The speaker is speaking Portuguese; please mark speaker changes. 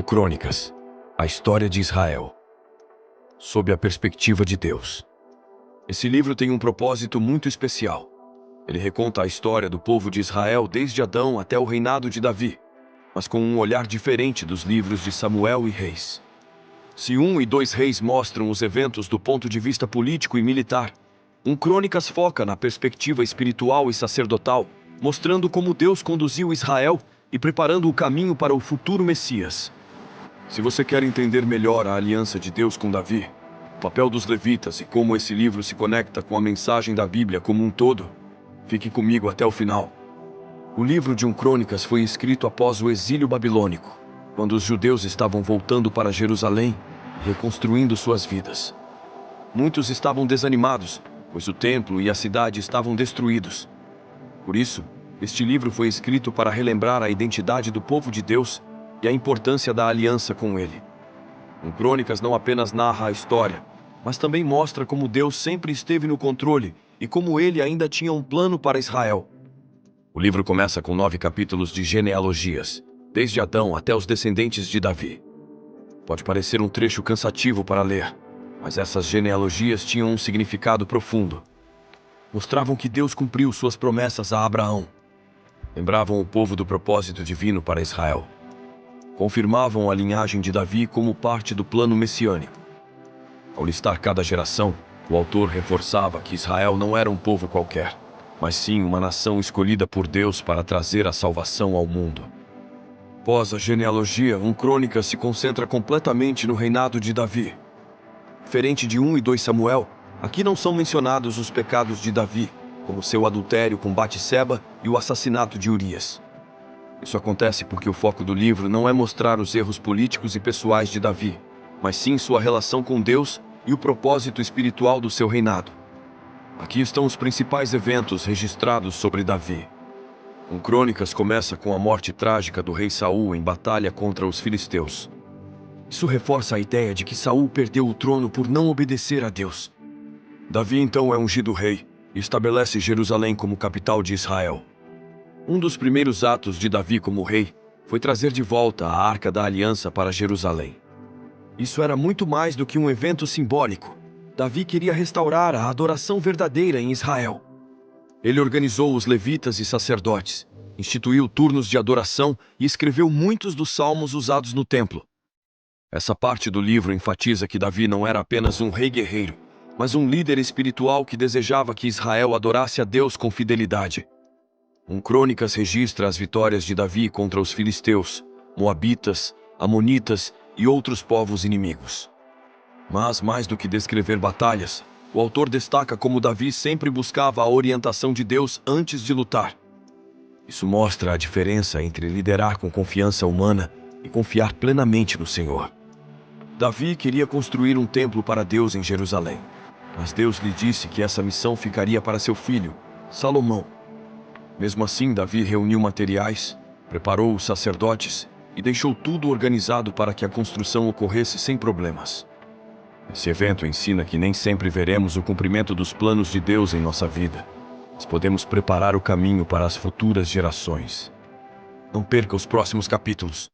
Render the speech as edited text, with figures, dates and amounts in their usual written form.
Speaker 1: Crônicas, a história de Israel, sob a perspectiva de Deus. Esse livro tem um propósito muito especial. Ele reconta a história do povo de Israel desde Adão até o reinado de Davi, mas com um olhar diferente dos livros de Samuel e Reis. Se 1 e 2 Reis mostram os eventos do ponto de vista político e militar, Crônicas foca na perspectiva espiritual e sacerdotal, mostrando como Deus conduziu Israel e preparando o caminho para o futuro Messias. Se você quer entender melhor a aliança de Deus com Davi, o papel dos levitas e como esse livro se conecta com a mensagem da Bíblia como um todo, fique comigo até o final. O livro de Crônicas foi escrito após o exílio babilônico, quando os judeus estavam voltando para Jerusalém e reconstruindo suas vidas. Muitos estavam desanimados, pois o templo e a cidade estavam destruídos. Por isso, este livro foi escrito para relembrar a identidade do povo de Deus e a importância da aliança com ele. Crônicas não apenas narra a história, mas também mostra como Deus sempre esteve no controle e como ele ainda tinha um plano para Israel. O livro começa com 9 capítulos de genealogias, desde Adão até os descendentes de Davi. Pode parecer um trecho cansativo para ler, mas essas genealogias tinham um significado profundo. Mostravam que Deus cumpriu suas promessas a Abraão. Lembravam o povo do propósito divino para Israel. Confirmavam a linhagem de Davi como parte do plano messiânico. Ao listar cada geração, o autor reforçava que Israel não era um povo qualquer, mas sim uma nação escolhida por Deus para trazer a salvação ao mundo. Após a genealogia, Crônicas se concentra completamente no reinado de Davi. Diferente de 1 e 2 Samuel, aqui não são mencionados os pecados de Davi, como seu adultério com Batseba e o assassinato de Urias. Isso acontece porque o foco do livro não é mostrar os erros políticos e pessoais de Davi, mas sim sua relação com Deus e o propósito espiritual do seu reinado. Aqui estão os principais eventos registrados sobre Davi. Crônicas começa com a morte trágica do rei Saul em batalha contra os filisteus. Isso reforça a ideia de que Saul perdeu o trono por não obedecer a Deus. Davi então é ungido rei e estabelece Jerusalém como capital de Israel. Um dos primeiros atos de Davi como rei foi trazer de volta a Arca da Aliança para Jerusalém. Isso era muito mais do que um evento simbólico. Davi queria restaurar a adoração verdadeira em Israel. Ele organizou os levitas e sacerdotes, instituiu turnos de adoração e escreveu muitos dos salmos usados no templo. Essa parte do livro enfatiza que Davi não era apenas um rei guerreiro, mas um líder espiritual que desejava que Israel adorasse a Deus com fidelidade. Crônicas registra as vitórias de Davi contra os filisteus, moabitas, amonitas e outros povos inimigos. Mas, mais do que descrever batalhas, o autor destaca como Davi sempre buscava a orientação de Deus antes de lutar. Isso mostra a diferença entre liderar com confiança humana e confiar plenamente no Senhor. Davi queria construir um templo para Deus em Jerusalém, mas Deus lhe disse que essa missão ficaria para seu filho, Salomão. Mesmo assim, Davi reuniu materiais, preparou os sacerdotes e deixou tudo organizado para que a construção ocorresse sem problemas. Esse evento ensina que nem sempre veremos o cumprimento dos planos de Deus em nossa vida, mas podemos preparar o caminho para as futuras gerações. Não perca os próximos capítulos.